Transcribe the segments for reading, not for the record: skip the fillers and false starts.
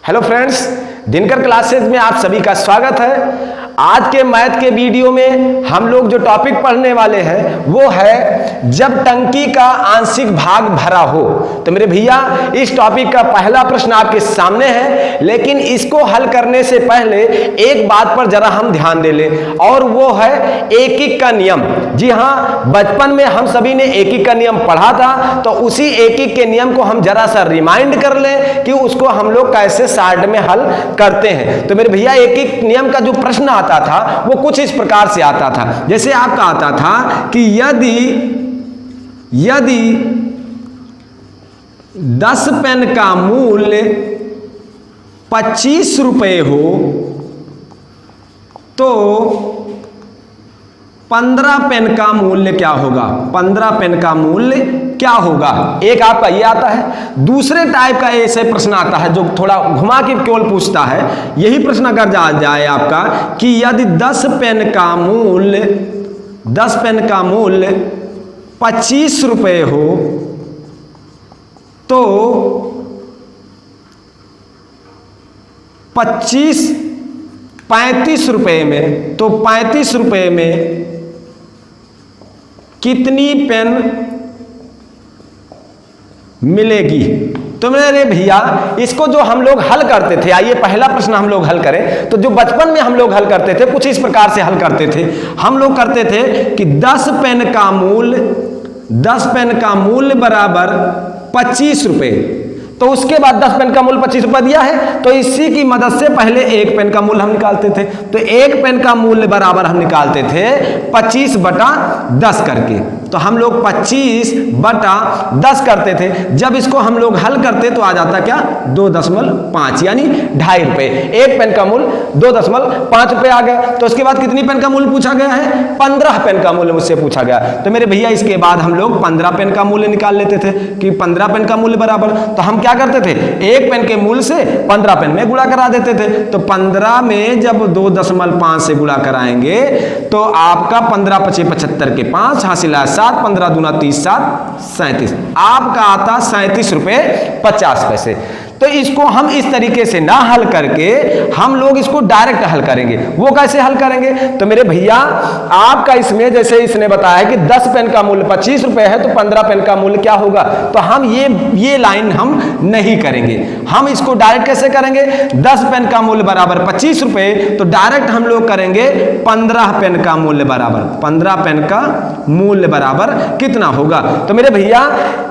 Hello friends, Dinkar classes में आप सभी का स्वागत है। आज के मैथ के वीडियो में हम लोग जो टॉपिक पढ़ने वाले हैं वो है जब टंकी का आंशिक भाग भरा हो। तो मेरे भैया इस टॉपिक का पहला प्रश्न आपके सामने है, लेकिन इसको हल करने से पहले एक बात पर जरा हम ध्यान दे लें और वो है एकीक का नियम। जी हाँ, बचपन में हम सभी ने एकीक का नियम पढ़ा था, तो उसी एकीक के नियम को हम जरा सा रिमाइंड कर लें कि उसको हम लोग कैसे शार्ट में हल करते हैं। तो मेरे भैया एकीक नियम का जो प्रश्न आता था वो कुछ इस प्रकार से आता था। जैसे आपका आता था कि यदि 10 पेन का मूल्य 25 रुपए हो तो 15 पेन का मूल्य क्या होगा? 15 पेन का मूल्य क्या होगा? एक आपका ये आता है। दूसरे टाइप का ऐसे प्रश्न आता है जो थोड़ा घुमा के केवल पूछता है। यही प्रश्न अगर जाए आपका कि यदि 10 पेन का मूल्य 25 रुपए हो तो 35 रुपए में, तो 35 रुपए में कितनी पेन मिलेगी? तो मेरे भैया इसको जो हम लोग हल करते थे, आइए पहला प्रश्न हम लोग हल करें। तो जो बचपन में हम लोग हल करते थे कुछ इस प्रकार से हल करते थे। हम लोग करते थे कि 10 पेन का मूल्य बराबर 25 रुपए। तो उसके बाद 10 पेन का मूल्य 25 रुपए दिया है, तो इसी की मदद से पहले 1 पेन का मूल्य हम निकालते थे। तो 1 पेन का मूल्य बराबर हम निकालते थे 25/10 करके। तो हम लोग 25/10 करते थे। जब इसको हम लोग हल करते तो आ जाता क्या? 2.5 यानी 2.5 रुपए। 1 पेन का मूल्य 2.5 रुपए आ गया। तो उसके बाद कितनी पेन का मूल्य पूछा गया है? 15 पेन का मूल्य मुझसे पूछा गया। तो मेरे भैया इसके बाद हम लोग 15 पेन का मूल्य निकाल लेते थे कि 15 पेन का मूल्य बराबर, तो हम क्या करते थे? 1 पेन के मूल्य से 15 पेन में गुणा करा देते थे। तो 15 में जब 2.5 से गुणा कराएंगे तो आपका 15 × 5 = 75 के 5 हासिल है 7, 15 दूना 30, 7 37। आपका आता 37 रुपए 50 पैसे। तो इसको हम इस तरीके से ना हल करके हम लोग इसको डायरेक्ट हल करेंगे। वो कैसे हल करेंगे? तो मेरे भैया आपका इसमें जैसे इसने बताया है कि 10 पेन का मूल्य 25 रुपए है तो 15 पेन का मूल्य क्या होगा? तो हम ये लाइन हम नहीं करेंगे। हम इसको डायरेक्ट कैसे करेंगे? 10 पेन का मूल्य बराबर 25 रुपए, तो डायरेक्ट हम लोग करेंगे 15 पेन का मूल्य बराबर 15 पेन का मूल्य बराबर कितना होगा? तो मेरे भैया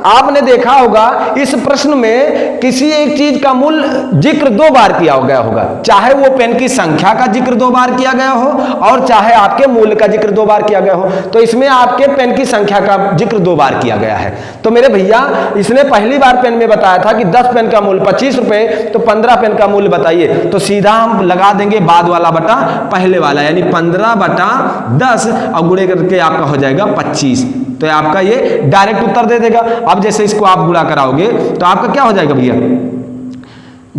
आपने देखा होगा इस प्रश्न में किसी एक चीज का मूल्य जिक्र 2 बार किया गया होगा, चाहे वो पेन की संख्या का जिक्र 2 बार किया गया हो और चाहे आपके मूल्य का जिक्र 2 बार किया गया हो। तो इसमें आपके पेन की संख्या का जिक्र 2 बार किया गया है। तो मेरे भैया इसने पहली बार पेन में बताया था कि 10 पेन का मूल्य 25 रुपए, तो 15 पेन का मूल्य बताइए। तो सीधा हम लगा देंगे बाद वाला बटा पहले वाला, यानी 15/10 और गुणे करके आपका हो जाएगा 25। तो आपका ये डायरेक्ट उत्तर दे देगा। अब जैसे इसको आप गुणा कराओगे तो आपका क्या हो जाएगा भैया?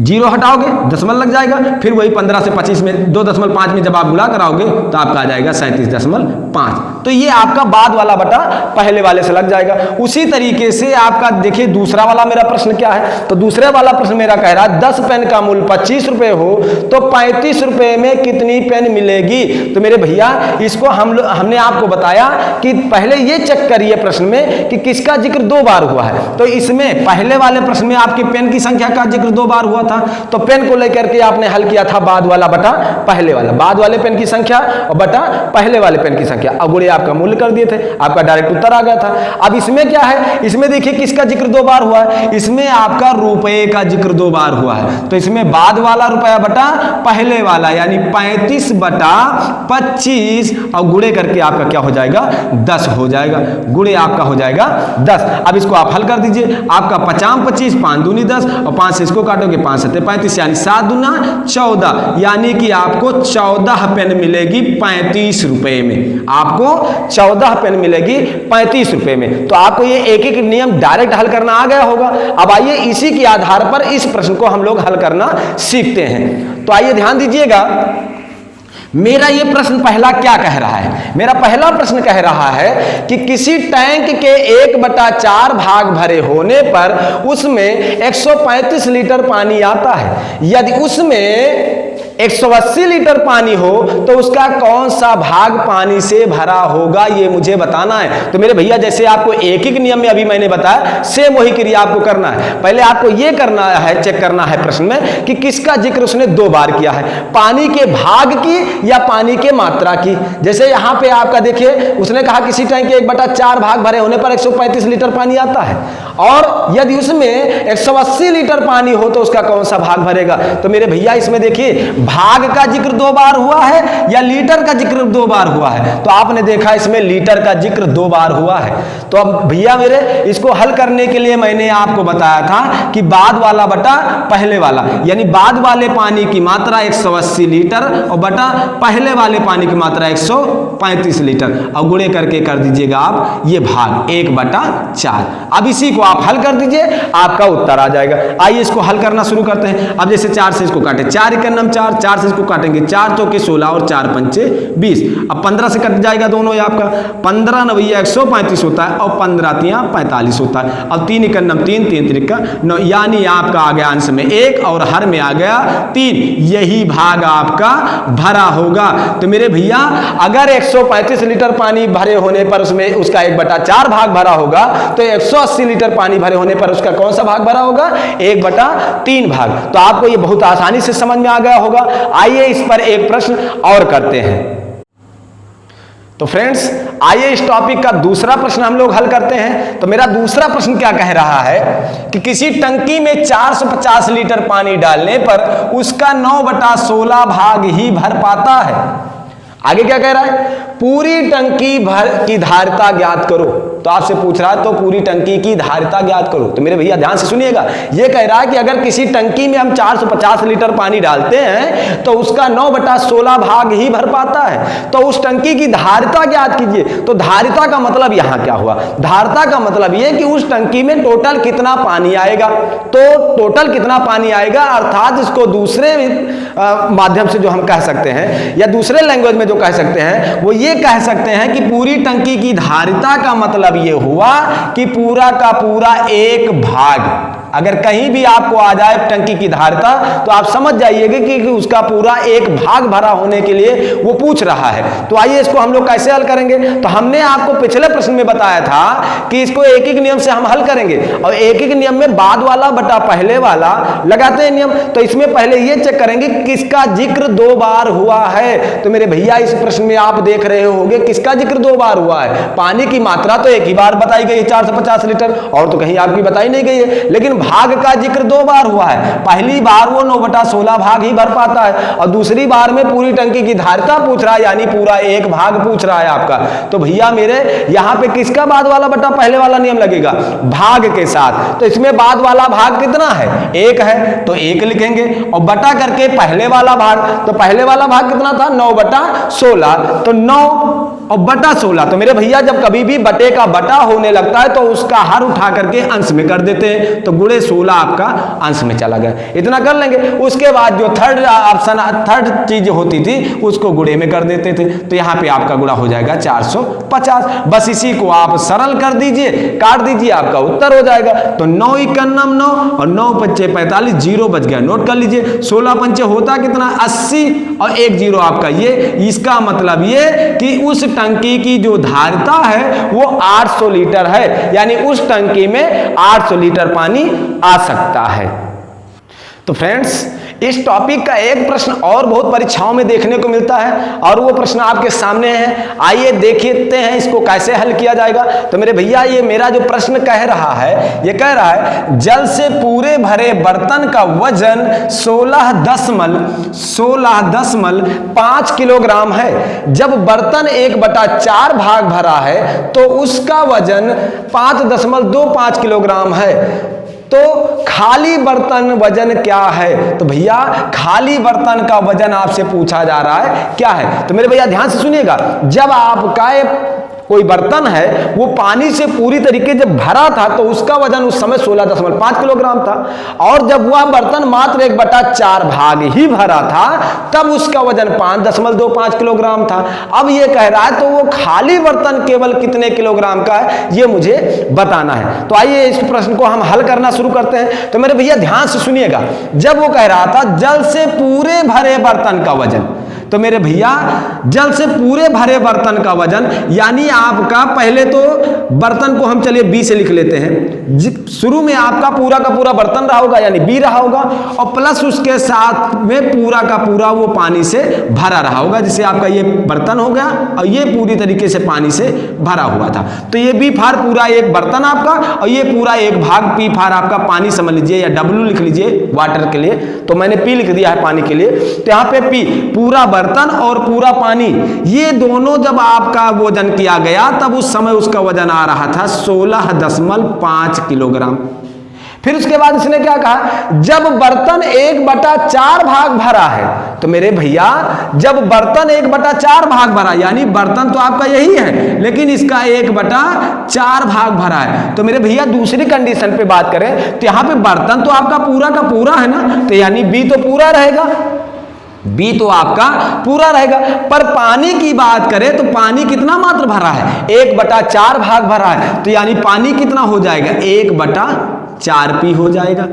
0 हटाओगे, दशमलव लग जाएगा। फिर वही 15 से 25 में 2.5 में जब आप गुणा कराओगे तो आपका आ जाएगा 37.5। तो ये आपका बाद वाला बटा पहले वाले से लग जाएगा। उसी तरीके से आपका देखिए दूसरा वाला मेरा प्रश्न क्या है? तो दूसरे वाला प्रश्न मेरा कह रहा है 10 पेन का मूल्य 25 रुपए हो तो 35 रुपए में कितनी पेन मिलेगी? तो मेरे भैया इसको हमने आपको बताया कि पहले ये चेक करिए प्रश्न में कि किसका जिक्र 2 बार हुआ है। तो इसमें पहले वाले प्रश्न में आपकी पेन की संख्या का जिक्र 2 बार हुआ था, तो पेन को लेकर के आपने हल किया था बाद वाला बटा पहले वाला, बाद वाले पेन की संख्या और बटा पहले वाले पेन की संख्या, और गुणे आपका मूल्य कर दिए थे, आपका डायरेक्ट उत्तर आ गया था। अब इसमें क्या है? इसमें देखिए किसका जिक्र 2 बार हुआ है? इसमें आपका रुपए का जिक्र 2 बार हुआ है। तो इसमें बाद वाला रुपया बटा पहले वाला, यानी 35/25 और गुणे करके आपका क्या हो जाएगा? 10 हो जाएगा। गुणे आपका हो जाएगा 10। अब इसको आप हल कर दीजिए। आपका 50 25, 5 दूनी 10 और 5 से इसको काटोगे 5 7 35, यानी 7 दूना 14, यानी कि आपको 14 पेन मिलेगी 35 रुपए में। आपको 14 पेन मिलेगी 35 रुपए में। तो आपको ये एक एक नियम डायरेक्ट हल करना आ गया होगा। अब आइए इसी के आधार पर इस प्रश्न को हम लोग हल करना सीखते हैं। तो आइए ध्यान दीजिएगा मेरा ये प्रश्न पहला क्या कह रहा है? मेरा पहला प्रश्न कह रहा है कि किसी टैंक के 1/4 भाग भरे होने पर उसमें 135 लीटर पानी आता है। यदि उसमें 180 लीटर पानी हो तो उसका कौन सा भाग पानी से भरा होगा, ये मुझे बताना है। तो मेरे भैया जैसे आपको एक एक नियम में अभी मैंने बताया, सेम वही क्रिया आपको करना है। पहले आपको ये करना है, चेक करना है प्रश्न में कि किसका जिक्र उसने 2 बार किया है, पानी के भाग की या पानी के मात्रा की। जैसे यहां पे आपका देखिए, उसने कहा किसी टैंक के 1/4 भाग भरे होने पर 135 लीटर पानी आता है, और यदि उसमें 180 लीटर पानी हो तो उसका कौन सा भाग भरेगा। तो मेरे भैया इसमें देखिए, भाग का जिक्र 2 बार हुआ है या लीटर का जिक्र 2 बार हुआ है। तो आपने देखा इसमें लीटर का जिक्र 2 बार हुआ है। तो अब भैया मेरे, इसको हल करने के लिए मैंने आपको बताया था कि बाद वाला बटा पहले वाला, यानी बाद वाले पानी की मात्रा 180 लीटर और बटा पहले वाले पानी की मात्रा 135 लीटर, और गुणे करके कर दीजिएगा आप ये भाग 1/4। अब इसी को आप हल कर दीजिए, आपका उत्तर आ जाएगा। आइए इसको हल करना शुरू करते हैं। अब जैसे 4 से इसको काटे, 4 एकम 4, 4 से इसको काटेंगे, 4 चौके 16 और 4 पंचे 20। अब 15 से कट जाएगा दोनों, ये आपका 15 नवैया 135 होता है और 15 तिया 45 होता है। अब 3 एकम 3, 3 त्रिका 9, यानी आपका आ गया अंश में 1 और हर में आ गया 3। यही भाग आपका भरा होगा। तो मेरे भैया अगर 135 लीटर पानी भरे होने पर उसमें उसका 1/4 भाग भरा होगा, तो 180 लीटर पानी भरे होने पर उसका कौन सा भाग भरा होगा? 1/3 भाग। तो आपको ये बहुत आसानी से समझ में आ गया होगा। आइए इस पर एक प्रश्न और करते हैं। तो फ्रेंड्स, आइए इस टॉपिक का दूसरा प्रश्न हम लोग हल करते हैं। तो मेरा दूसरा प्रश्न क्या कह रहा है कि किसी टंकी में 450 लीटर पानी डालने पर उसका 9/16 भाग ही भर पाता है। आगे क्या कह रहा है? पूरी टंकी भर की धारिता ज्ञात करो। तो आपसे पूछ रहा है तो पूरी टंकी की धारिता ज्ञात करो। तो मेरे भैया ध्यान से सुनिएगा, ये कह रहा है कि अगर किसी टंकी में हम 450 लीटर पानी डालते हैं तो उसका 9/16 भाग ही भर पाता है। तो उस टंकी की धारिता ज्ञात कीजिए। तो धारिता का मतलब यहां क्या हुआ? धारिता का मतलब ये कि उस टंकी में टोटल कितना पानी आएगा। तो टोटल कितना पानी आएगा, अर्थात इसको दूसरे माध्यम से जो हम कह सकते हैं या दूसरे लैंग्वेज में जो कह सकते हैं वो ये कह सकते हैं कि पूरी टंकी की धारिता का मतलब ये हुआ कि पूरा का पूरा एक भाग। अगर कहीं भी आपको आ जाए टंकी की धारिता तो आप समझ जाइएगा कि उसका पूरा एक भाग भरा होने के लिए वो पूछ रहा है। तो आइए इसको हम लोग कैसे हल करेंगे। तो हमने आपको पिछले प्रश्न में बताया था कि इसको एक एक नियम से हम हल करेंगे, और एक एक नियम में बाद वाला बटा पहले वाला लगाते हैं नियम। तो इसमें पहले ये चेक करेंगे किसका जिक्र 2 बार हुआ है। तो मेरे भैया इस प्रश्न में आप देख रहे होंगे किसका जिक्र 2 बार हुआ है। पानी की मात्रा तो एक ही बार बताई गई है 450 लीटर, और तो कहीं आपकी बताई नहीं गई है, लेकिन भाग का जिक्र 2 बार हुआ है। पहली बार वो 9/16 भाग ही भर पाता है, और दूसरी बार में पूरी टंकी की धारिता पूछ रहा है, यानी पूरा एक भाग पूछ रहा है आपका। तो भैया मेरे यहां पे किसका बाद वाला बटा पहले वाला नियम लगेगा? भाग के साथ। तो इसमें बाद वाला भाग कितना है? 1 है, तो 1 लिखेंगे और बटा करके पहले वाला भाग। तो पहले वाला भाग कितना था? 9/16। तो 9 और बटा 16। तो मेरे भैया जब कभी भी बटे का बटा होने लगता है तो उसका हर उठा करके अंश में कर देते हैं। तो गुणे 16 आपका अंश में चला गया। इतना कर लेंगे। उसके बाद जो थर्ड ऑप्शन, थर्ड चीज होती थी उसको गुणे में कर देते थे। तो यहाँ पे आपका गुणा हो जाएगा 450। बस इसी को आप सरल कर दीजिए, काट दीजिए, आपका उत्तर हो जाएगा। तो 9 एकम 9 और 9 पंचे 45, 0 बच गया, नोट कर लीजिए। 16 पंचे होता कितना? 80 और 1 0 आपका ये। इसका मतलब ये कि उस टंकी की जो धारिता है वो 800 लीटर है, यानी उस टंकी में 800 लीटर पानी आ सकता है। तो फ्रेंड्स, इस टॉपिक का एक प्रश्न और बहुत परीक्षाओं में देखने को मिलता है, और वो प्रश्न आपके सामने है। आइए देखते हैं इसको कैसे हल किया जाएगा। तो मेरे भैया ये मेरा जो प्रश्न कह रहा है, ये कह रहा है जल से पूरे भरे बर्तन का वजन 16.5 किलोग्राम है। जब बर्तन 1/4 भाग भरा है तो उसका वजन 5.25 किलोग्राम है। तो खाली बर्तन वजन क्या है? तो भैया खाली बर्तन का वजन आपसे पूछा जा रहा है क्या है। तो मेरे भैया ध्यान से सुनिएगा, जब आपका कोई बर्तन है वो पानी से पूरी तरीके जब भरा था तो उसका वजन उस समय 16.5 किलोग्राम था, और जब वह बर्तन मात्र 1/4 भाग ही भरा था तब उसका वजन 5.25 किलोग्राम था। अब ये कह रहा है तो वो खाली बर्तन केवल कितने किलोग्राम का है ये मुझे बताना है। तो आइए इस प्रश्न को हम हल करना शुरू करते हैं। तो मेरे भैया ध्यान से सुनिएगा, जब वो कह रहा था जल से पूरे भरे बर्तन का वजन, तो मेरे भैया जल से पूरे भरे बर्तन का वजन यानी आपका, पहले तो बर्तन को हम चलिए बी से लिख लेते हैं। शुरू में आपका पूरा का पूरा बर्तन रहा होगा यानी बी रहा होगा, और प्लस उसके साथ में पूरा का पूरा वो पानी से भरा रहा होगा, जिससे आपका ये बर्तन हो गया और ये पूरी तरीके से पानी से भरा हुआ था। तो ये बी फार पूरा एक बर्तन आपका, और ये पूरा एक भाग पी फार आपका पानी समझ लीजिए, या डब्ल्यू लिख लीजिए वाटर के लिए, तो मैंने पी लिख दिया है पानी के लिए। तो यहाँ पे पी पूरा बर्तन और पूरा पानी, ये दोनों जब आपका वजन किया गया तब उस समय उसका वजन आ रहा था 16.5 किलोग्राम। फिर उसके बाद इसने क्या कहा, जब बर्तन 1/4 भाग भरा है, तो मेरे भैया जब बर्तन 1/4 भाग भरा यानी बर्तन तो आपका यही है लेकिन इसका 1/4 भाग भरा है, तो मेरे भैया दूसरी कंडीशन पे बात करें तो यहां पे बर्तन तो आपका पूरा का पूरा है ना, तो यानी बी तो पूरा रहेगा, बी तो आपका पूरा रहेगा। पर पानी की बात करें तो पानी कितना मात्र भरा है, 1/4 भाग भरा है, तो यानी पानी कितना हो जाएगा, 1/4 पी हो जाएगा।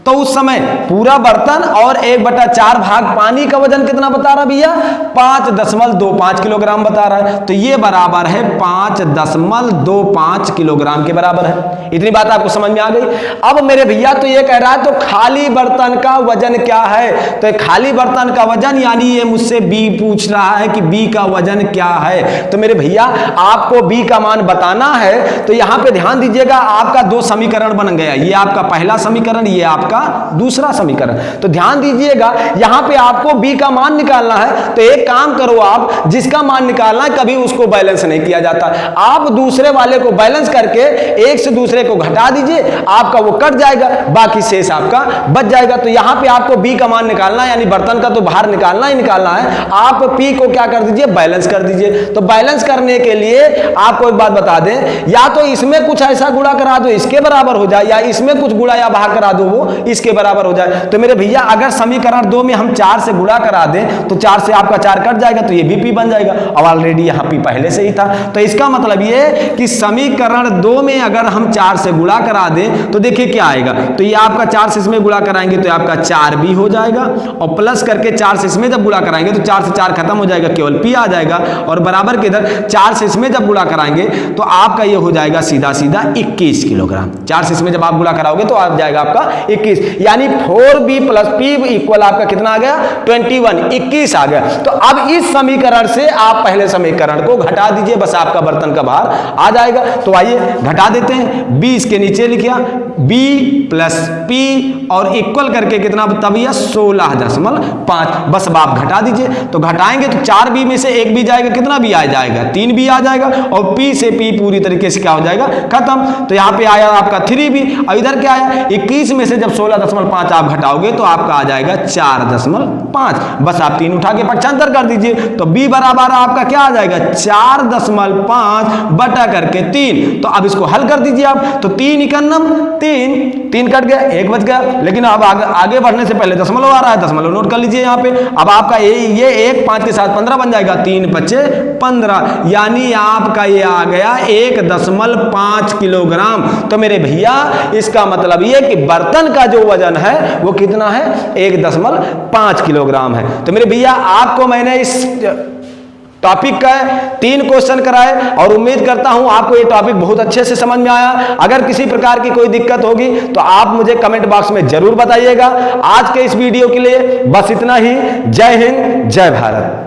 तो उस समय पूरा बर्तन और 1/4 भाग पानी का वजन कितना बता रहा भैया, 5.25 किलोग्राम बता रहा है, तो ये बराबर है 5.25 किलोग्राम के बराबर है। इतनी बात आपको समझ में आ गई। अब मेरे भैया तो ये कह रहा है तो खाली बर्तन का वजन क्या है, तो खाली बर्तन का वजन यानी ये मुझसे बी पूछ रहा है कि बी का वजन क्या है। तो मेरे भैया आपको बी का मान बताना है, तो यहां पे ध्यान दीजिएगा, आपका 2 समीकरण बन गया, ये आपका पहला समीकरण, ये आपका दूसरा समीकरण। तो ध्यान दीजिएगा यहां पे आपको बी का मान निकालना है, तो एक काम करो आप, जिसका मान निकालना है कभी उसको बैलेंस नहीं किया जाता, आप दूसरे वाले को बैलेंस करके एक से दूसरे को घटा दीजिए, आपका वो कट जाएगा, बाकी शेष आपका बच जाएगा। तो यहां पे आपको बी का मान निकालना है यानी बर्तन का तो बाहर निकालना ही निकालना है, आप पी को क्या कर दीजिए, बैलेंस कर दीजिए। तो बैलेंस करने के लिए आपको एक बात बता दें, या तो इसमें कुछ ऐसा गुणा करा दो इसके बराबर हो जाए, या इसमें कुछ गुणा या बाहर करा दो वो इसके बराबर हो जाए। तो मेरे भैया अगर समीकरण 2 में हम 4 से गुणा करा दें तो 4 से आपका 4 कट जाएगा, तो ये भी पी बन जाएगा, और ऑलरेडी यहां पी पहले से ही था। तो इसका मतलब ये कि समीकरण 2 में अगर हम 4 से गुणा करा दें तो देखिए क्या आएगा, तो ये आपका 4 से इसमें गुणा कराएंगे तो आपका 4 भी हो जाएगा, और प्लस करके 4 से इसमें जब गुणा कराएंगे तो 4 से 4 खत्म हो जाएगा, केवल पी आ जाएगा, और बराबर के इधर 4 से इसमें जब गुणा कराएंगे तो आपका ये हो जाएगा सीधा सीधा 21 किलोग्राम। 4 से इसमें जब आप गुणा कराओगे तो आ जाएगा आपका 21, यानी 4b + p इक्वल आपका कितना आ गया, 21 आ गया। तो अब इस समीकरण से आप पहले समीकरण को घटा दीजिए, बस आपका बर्तन का भार आ जाएगा। तो आइए घटा देते हैं, b इसके नीचे लिखिया, b + p और इक्वल करके कितना बता भैया, 16.5, बस अब आप घटा दीजिए। तो घटाएंगे तो 4b में से एक भी जाएगा, कितना भी आ जाएगा, 3b आ जाएगा, और p से p पूरी तरीके से क्या हो जाएगा, खत्म। तो यहाँ पे आया आपका 3b, और इधर क्या आया, 21 में से जब 16.5 आप घटाओगे तो आपका आ जाएगा 4.5, बस आप 3 उठा के पक्षांतर कर दीजिए, तो b बराबर आपका क्या आ जाएगा, 4.5 बटा करके 3। तो अब इसको हल कर दीजिए आप, तो 3 × 3 कट गया, 1 बच गया, लेकिन अब आगे बढ़ने से पहले दशमलव आ रहा है, दशमलव नोट कर लीजिए यहाँ पे। अब आपका ये 1 5 के साथ 15 बन जाएगा, 3 × 5 = 15, यानी आपका ये आ गया 1.5 किलोग्राम। तो मेरे भैया इसका मतलब ये कि बर्तन का जो वजन है वो कितना है, 1.5 किलोग्राम है। तो मेरे भैया आपको मैंने इस टॉपिक का 3 क्वेश्चन कराए, और उम्मीद करता हूं आपको ये टॉपिक बहुत अच्छे से समझ में आया। अगर किसी प्रकार की कोई दिक्कत होगी तो आप मुझे कमेंट बॉक्स में जरूर बताइएगा। आज के इस वीडियो के लिए बस इतना ही। जय हिंद, जय भारत।